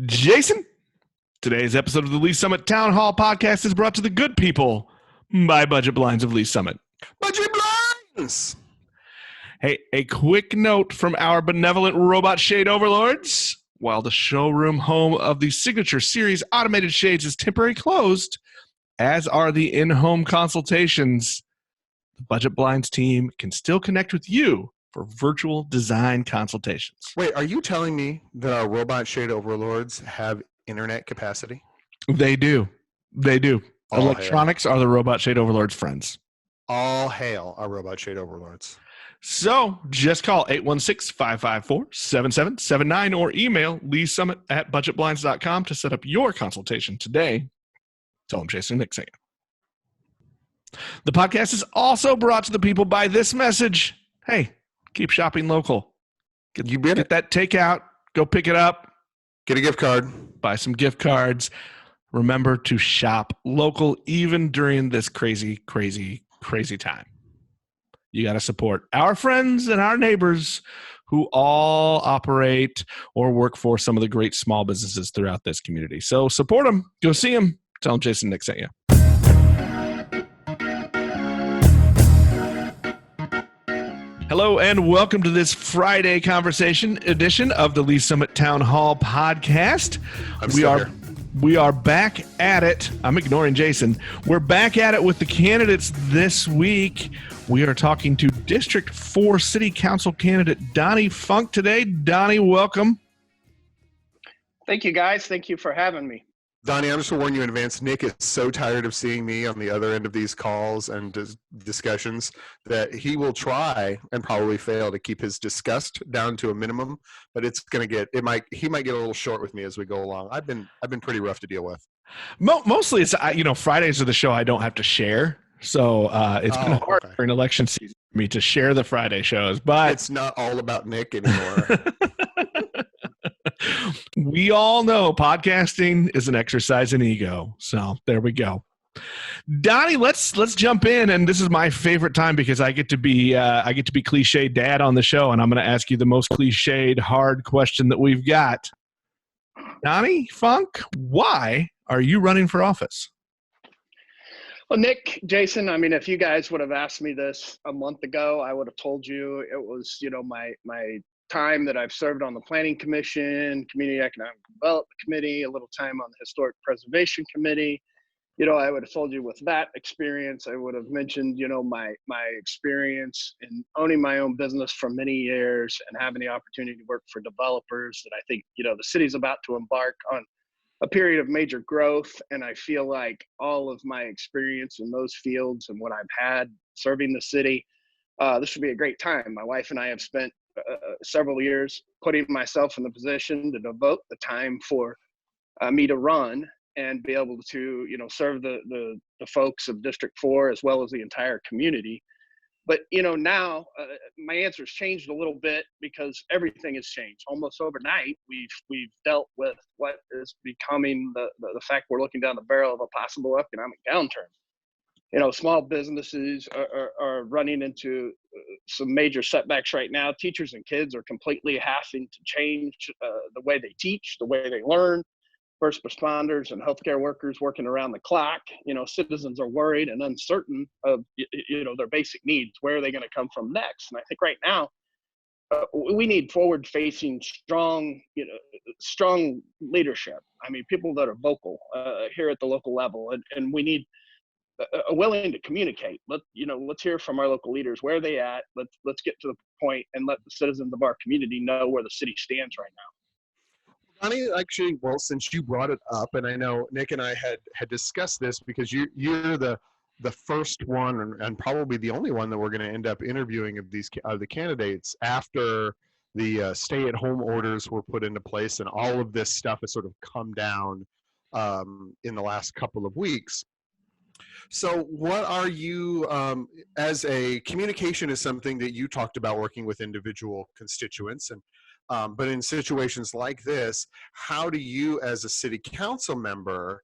Jason, today's episode of the Lee Summit Town Hall podcast is brought to the good people by Budget Blinds of Lee Summit. Budget Blinds! Hey, a quick note from our benevolent robot shade overlords. While the showroom home of the Signature Series automated shades is temporarily closed, as are the in-home consultations, the Budget Blinds team can still connect with you for virtual design consultations. Wait, are you telling me that our robot shade overlords have internet capacity? They do. They do. All Electronics are the robot shade overlords' friends. All hail our robot shade overlords. So just call 816-554-7779 or email leesummit@budgetblinds.com to set up your consultation today. Tell them Jason and Nick saying. The podcast is also brought to the people by this message. Hey, keep shopping local. Get that takeout. Go pick it up. Get a gift card. Buy some gift cards. Remember to shop local even during this crazy, crazy, crazy time. You got to support our friends and our neighbors who all operate or work for some of the great small businesses throughout this community. So support them. Go see them. Tell them Jason Nick sent you. Hello and welcome to this Friday conversation edition of the Lee Summit Town Hall podcast. We are back at it. I'm ignoring Jason. We're back at it with the candidates this week. We are talking to District 4 City Council candidate Donnie Funk today. Donnie, welcome. Thank you, guys. Thank you for having me. Donnie, I'm just going to warn you in advance. Nick is so tired of seeing me on the other end of these calls and discussions that he will try and probably fail to keep his disgust down to a minimum. But it's going to he might get a little short with me as we go along. I've been pretty rough to deal with. Mostly, it's Fridays are the show I don't have to share, so it's been hard during election season for me to share the Friday shows. But it's not all about Nick anymore. We all know podcasting is an exercise in ego. So there we go. Donnie, let's jump in, and this is my favorite time because I get to be cliche dad on the show, and I'm going to ask you the most cliched hard question that we've got. Donnie Funk, why are you running for office? Well, Nick, Jason, I mean, if you guys would have asked me this a month ago, I would have told you it was, my time that I've served on the Planning Commission, Community Economic Development Committee, a little time on the Historic Preservation Committee. I would have told you with that experience, I would have mentioned, my experience in owning my own business for many years and having the opportunity to work for developers that I think, the city's about to embark on a period of major growth. And I feel like all of my experience in those fields and what I've had serving the city, this would be a great time. My wife and I have spent several years putting myself in the position to devote the time for me to run and be able to, serve the folks of District 4 as well as the entire community. But, now my answer's changed a little bit because everything has changed. Almost overnight, we've dealt with what is becoming the fact we're looking down the barrel of a possible economic downturn. Small businesses are running into some major setbacks right now. Teachers and kids are completely having to change the way they teach, the way they learn. First responders and healthcare workers working around the clock. Citizens are worried and uncertain of, their basic needs. Where are they going to come from next? And I think right now, we need forward-facing, strong leadership. I mean, people that are vocal here at the local level, and we need willing to communicate. Let's hear from our local leaders. Where are they at? Let's get to the point and let the citizens of our community know where the city stands right now. Donnie, actually, well, since you brought it up, and I know Nick and I had discussed this because you're the first one and probably the only one that we're going to end up interviewing of the candidates after the stay-at-home orders were put into place and all of this stuff has sort of come down in the last couple of weeks. So what are you, as a communication is something that you talked about working with individual constituents, and but in situations like this, how do you as a city council member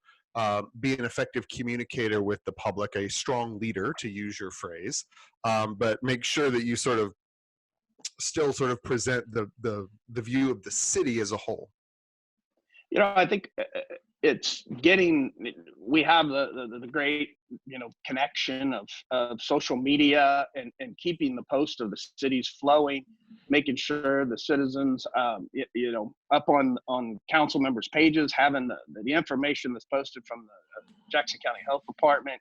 be an effective communicator with the public, a strong leader, to use your phrase, but make sure that you still present the view of the city as a whole? I think it's getting, we have the great, connection of social media and keeping the post of the cities flowing, making sure the citizens, up on council members' pages, having the information that's posted from the Jackson County Health Department,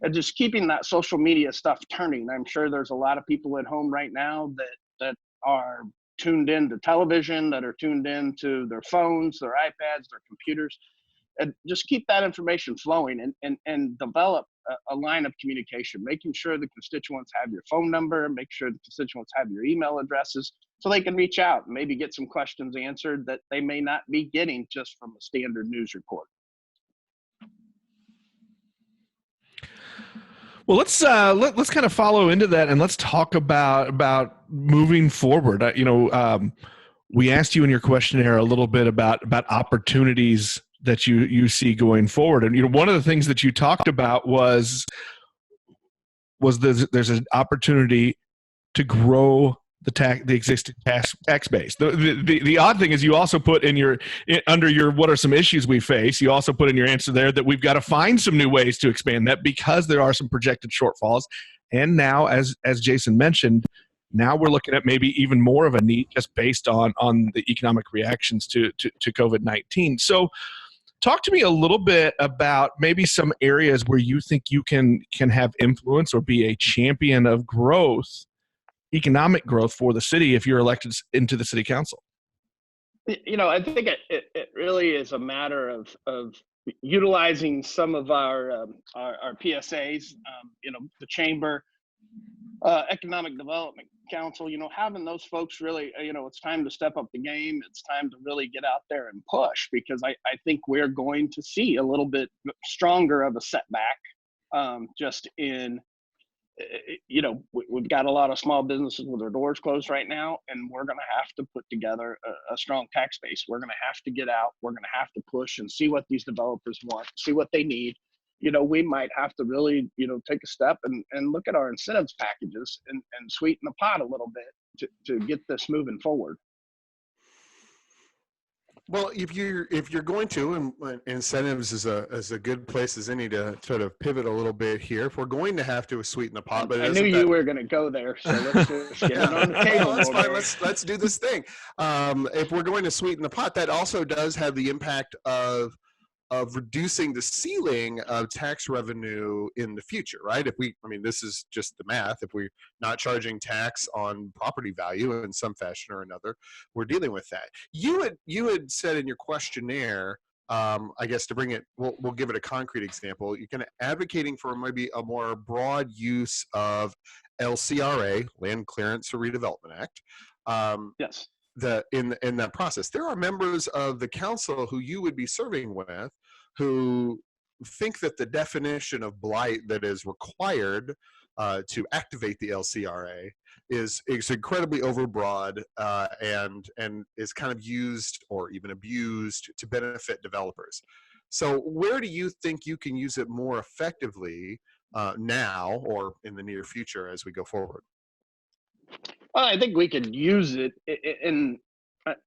and just keeping that social media stuff turning. I'm sure there's a lot of people at home right now that are tuned into television, that are tuned into their phones, their iPads, their computers, and just keep that information flowing and develop a line of communication, making sure the constituents have your phone number, make sure the constituents have your email addresses so they can reach out and maybe get some questions answered that they may not be getting just from a standard news report. Well, let's kind of follow into that, and let's talk about moving forward. We asked you in your questionnaire a little bit about opportunities that you see going forward, and one of the things that you talked about was there's an opportunity to grow the existing tax base. The odd thing is you also put under your what are some issues we face, you also put in your answer there that we've got to find some new ways to expand that because there are some projected shortfalls. And now, as Jason mentioned, now we're looking at maybe even more of a need just based on the economic reactions to COVID-19. So talk to me a little bit about maybe some areas where you think you can have influence or be a champion of growth, economic growth for the city if you're elected into the city council. I think it really is a matter of utilizing some of our PSAs, the chamber, economic development council, having those folks really, it's time to step up the game. It's time to really get out there and push, because I think we're going to see a little bit stronger of a setback, just in, we've got a lot of small businesses with their doors closed right now, and we're going to have to put together a strong tax base. We're going to have to get out. We're going to have to push and see what these developers want, see what they need. We might have to really, take a step and look at our incentives packages and sweeten the pot a little bit to get this moving forward. Well, if you're going to, and incentives is a good place as any to sort of pivot a little bit here. If we're going to have to sweeten the pot, but I knew you were going to go there, so let's just get it on the table. That's fine. Let's do this thing. If we're going to sweeten the pot, that also does have the impact of reducing the ceiling of tax revenue in the future, right? This is just the math. If we're not charging tax on property value in some fashion or another, we're dealing with that. You had said in your questionnaire, I guess to bring it, we'll give it a concrete example. You're kind of advocating for maybe a more broad use of LCRA, Land Clearance or Redevelopment Act. Yes. In that process, there are members of the council who you would be serving with who think that the definition of blight that is required to activate the LCRA is incredibly overbroad and is kind of used or even abused to benefit developers. So where do you think you can use it more effectively now or in the near future as we go forward? Well, I think we could use it in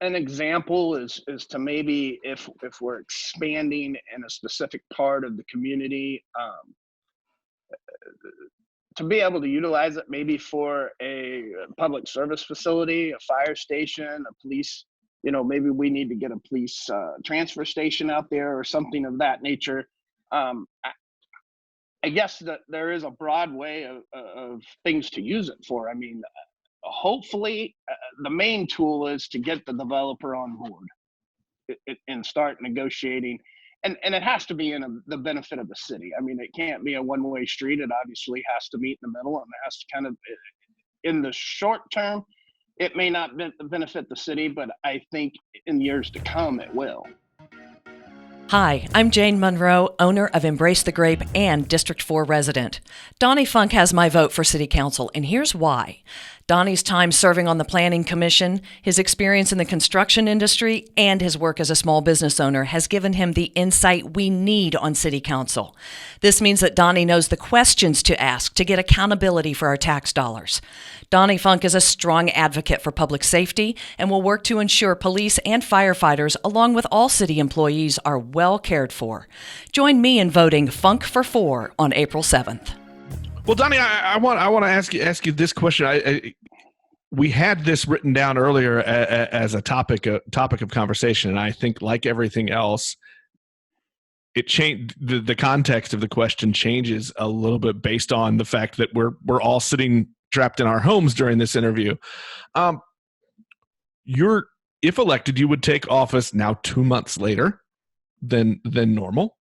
an example is to maybe if we're expanding in a specific part of the community, to be able to utilize it maybe for a public service facility, a fire station, a police, maybe we need to get a police transfer station out there or something of that nature. I guess that there is a broad way of things to use it for. Hopefully the main tool is to get the developer on board and start negotiating, and it has to be in the benefit of the city. It can't be a one-way street. It obviously has to meet in the middle, and it has to kind of, in the short term, it may not benefit the city, but I think in years to come it will. Hi, I'm Jane Monroe, owner of Embrace the Grape and District 4 resident. Donnie Funk has my vote for City Council, and here's why. Donnie's time serving on the Planning Commission, his experience in the construction industry, and his work as a small business owner has given him the insight we need on City Council. This means that Donnie knows the questions to ask to get accountability for our tax dollars. Donnie Funk is a strong advocate for public safety and will work to ensure police and firefighters, along with all city employees, are well cared for. Join me in voting Funk for 4 on April 7th. Well, Donnie, I want to ask you this question. We had this written down earlier as a topic of conversation, and I think, like everything else, it changed. The context of the question changes a little bit based on the fact that we're all sitting trapped in our homes during this interview. If elected, you would take office now 2 months later than normal.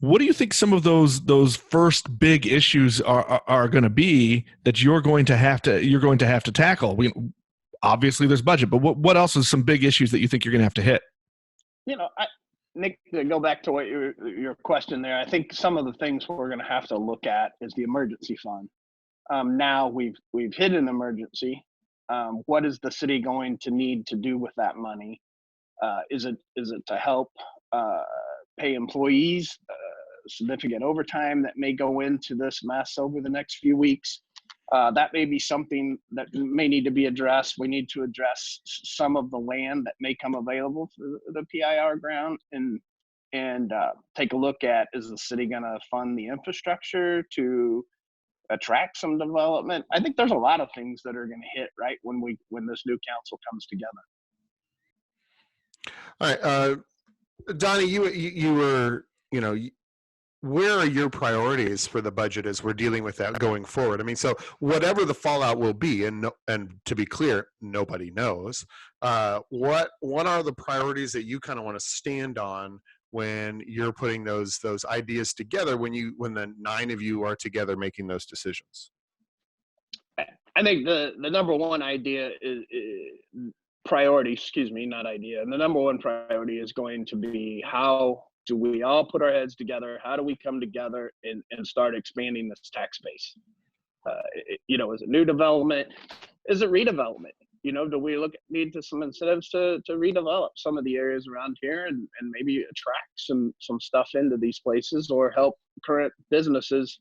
What do you think some of those first big issues are going to be that you're going to have to tackle? Obviously there's budget, but what else is some big issues that you think you're going to have to hit? Nick, to go back to what your question there, I think some of the things we're going to have to look at is the emergency fund. Now we've hit an emergency. What is the city going to need to do with that money? Is it to help pay employees significant overtime that may go into this mess over the next few weeks? That may be something that may need to be addressed. We need to address some of the land that may come available for the PIR ground and take a look at, is the city going to fund the infrastructure to attract some development? I think there's a lot of things that are going to hit right when this new council comes together. All right, Donnie, you were, where are your priorities for the budget as we're dealing with that going forward? I mean, so whatever the fallout will be, and to be clear, nobody knows. What are the priorities that you kind of want to stand on when you're putting those ideas together, when the 9 of you are together making those decisions? I think the number one idea is priority, excuse me, not idea. And the number one priority is going to be, how do we all put our heads together? How do we come together and start expanding this tax base? Is it new development? Is it redevelopment? Do we need some incentives to redevelop some of the areas around here and maybe attract some stuff into these places, or help current businesses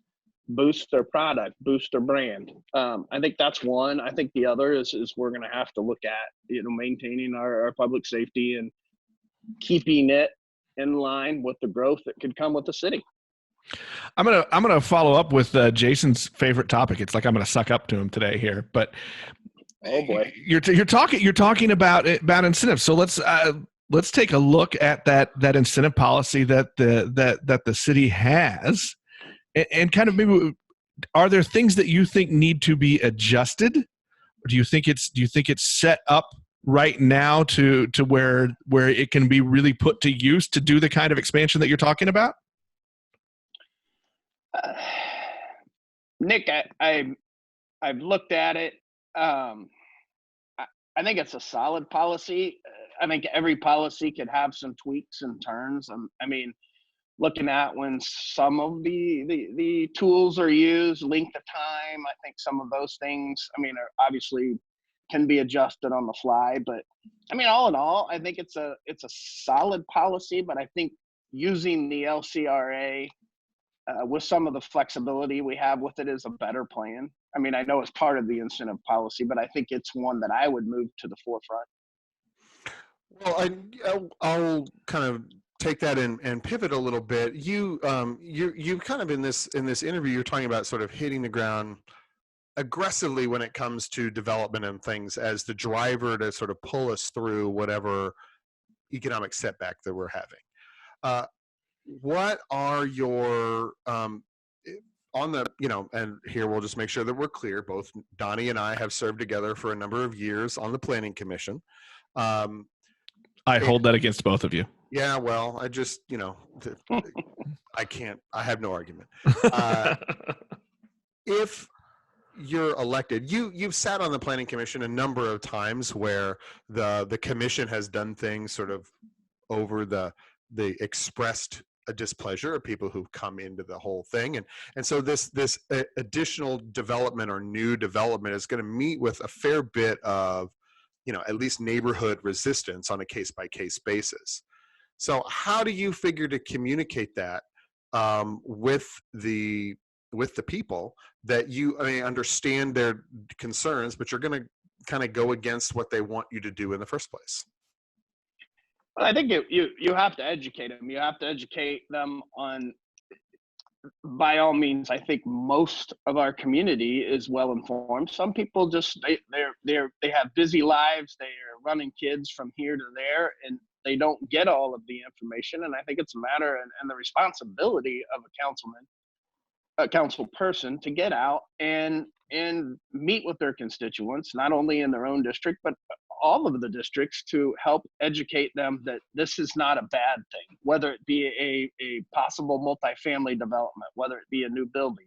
boost their product, boost their brand? I think that's one. I think the other is we're going to have to look at, maintaining our public safety and keeping it in line with the growth that could come with the city. I'm gonna follow up with Jason's favorite topic. It's like I'm gonna suck up to him today here, but oh boy, you're talking about incentives. So let's take a look at that incentive policy that the city has, and kind of maybe, are there things that you think need to be adjusted? Or do you think it's set up right now to where it can be really put to use to do the kind of expansion that you're talking about? Nick, I've looked at it. I think it's a solid policy. I think every policy could have some tweaks and turns. I mean, looking at when some of the tools are used, length of time, I think some of those things, are obviously can be adjusted on the fly. But all in all, I think it's a solid policy. But I think using the LCRA with some of the flexibility we have with it is a better plan. I know it's part of the incentive policy, but I think it's one that I would move to the forefront. Well, I'll kind of take that and pivot a little bit. You kind of in this interview, you're talking about sort of hitting the ground aggressively when it comes to development and things as the driver to sort of pull us through whatever economic setback that we're having. What are your on the, and here we'll just make sure that we're clear, both Donnie and I have served together for a number of years on the Planning Commission. I hold that against both of you. Yeah, well, I just, I have no argument. If you're elected, you've sat on the Planning Commission a number of times where the commission has done things sort of over the expressed displeasure of people who've come into the whole thing. And so this additional development or new development is going to meet with a fair bit of, at least neighborhood resistance on a case-by-case basis. So how do you figure to communicate that with the people, that you understand their concerns, but you're going to kind of go against what they want you to do in the first place? I think you have to educate them. You have to educate them on, by all means. I think most of our community is well informed. Some people just they have busy lives. They are running kids from here to there, and they don't get all of the information. And I think it's a matter and the responsibility of a council person to get out and meet with their constituents, not only in their own district, but all of the districts, to help educate them that this is not a bad thing, whether it be a possible multifamily development, whether it be a new building.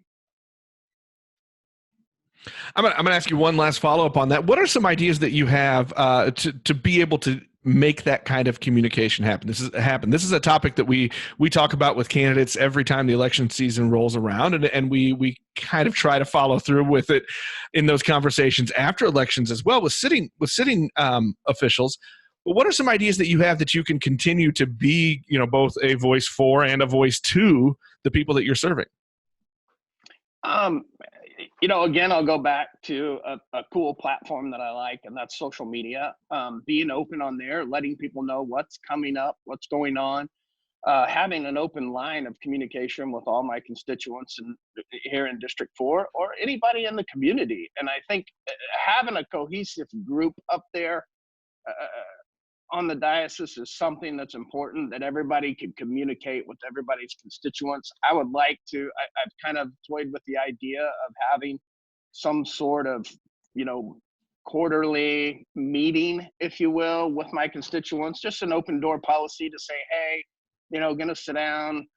I'm gonna ask you one last follow-up on that. What are some ideas that you have to be able to make that kind of communication happen? This is a topic that we talk about with candidates every time the election season rolls around, and we kind of try to follow through with it in those conversations after elections as well with sitting officials. But what are some ideas that you have that you can continue to be, both a voice for and a voice to the people that you're serving? Again, I'll go back to a cool platform that I like, and that's social media. Being open on there, letting people know what's coming up, what's going on, having an open line of communication with all my constituents here in District 4 or anybody in the community. And I think having a cohesive group up there on the diocese is something that's important, that everybody can communicate with everybody's constituents. I would like to, I've kind of toyed with the idea of having some sort of, quarterly meeting, if you will, with my constituents, just an open door policy to say, hey, gonna sit down,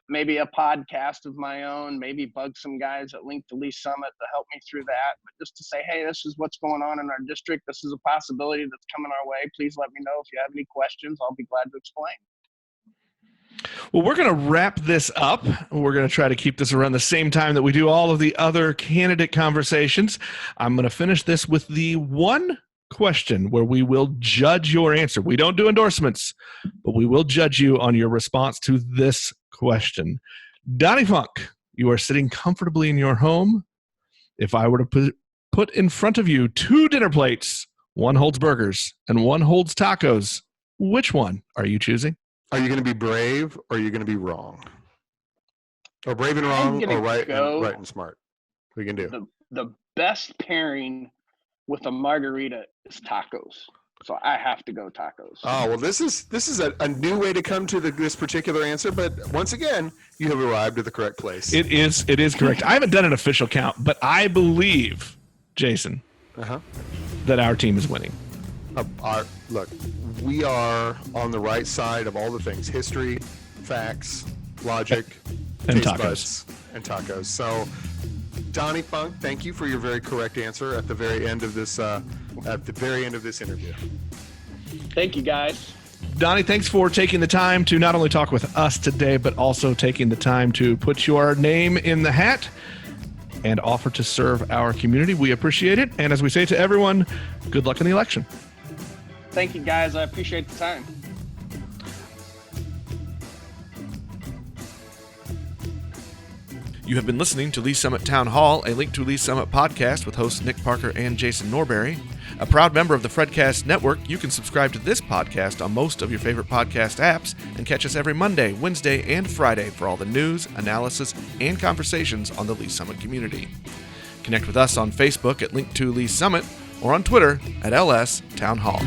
maybe a podcast of my own, maybe bug some guys at Link to Lease Summit to help me through that. But just to say, hey, this is what's going on in our district. This is a possibility that's coming our way. Please let me know if you have any questions. I'll be glad to explain. Well, we're going to wrap this up. We're going to try to keep this around the same time that we do all of the other candidate conversations. I'm going to finish this with the one question where we will judge your answer. We don't do endorsements, but we will judge you on your response to this question. Donnie Funk, you are sitting comfortably in your home. If I were to put in front of you 2 dinner plates, one holds burgers and one holds tacos, which one are you choosing? Are you going to be brave, or are you going to be wrong? Or brave and wrong, or right and smart? We can do. The best pairing with a margarita is tacos. So I have to go tacos. Oh, well, this is a new way to come to this particular answer, but once again, you have arrived at the correct place. It is correct. I haven't done an official count, but I believe, Jason, that our team is winning. Look, we are on the right side of all the things: history, facts, logic, and taste tacos. Buds, and tacos. So, Donnie Funk, thank you for your very correct answer at the very end of this interview. Thank you, guys. Donnie, thanks for taking the time to not only talk with us today, but also taking the time to put your name in the hat and offer to serve our community. We appreciate it. And as we say to everyone, good luck in the election. Thank you, guys. I appreciate the time. You have been listening to Lee's Summit Town Hall, a Link to Lee's Summit podcast with hosts Nick Parker and Jason Norberry. A proud member of the Fredcast Network, you can subscribe to this podcast on most of your favorite podcast apps and catch us every Monday, Wednesday, and Friday for all the news, analysis, and conversations on the Lee's Summit community. Connect with us on Facebook at Link to Lee's Summit or on Twitter at LS Town Hall.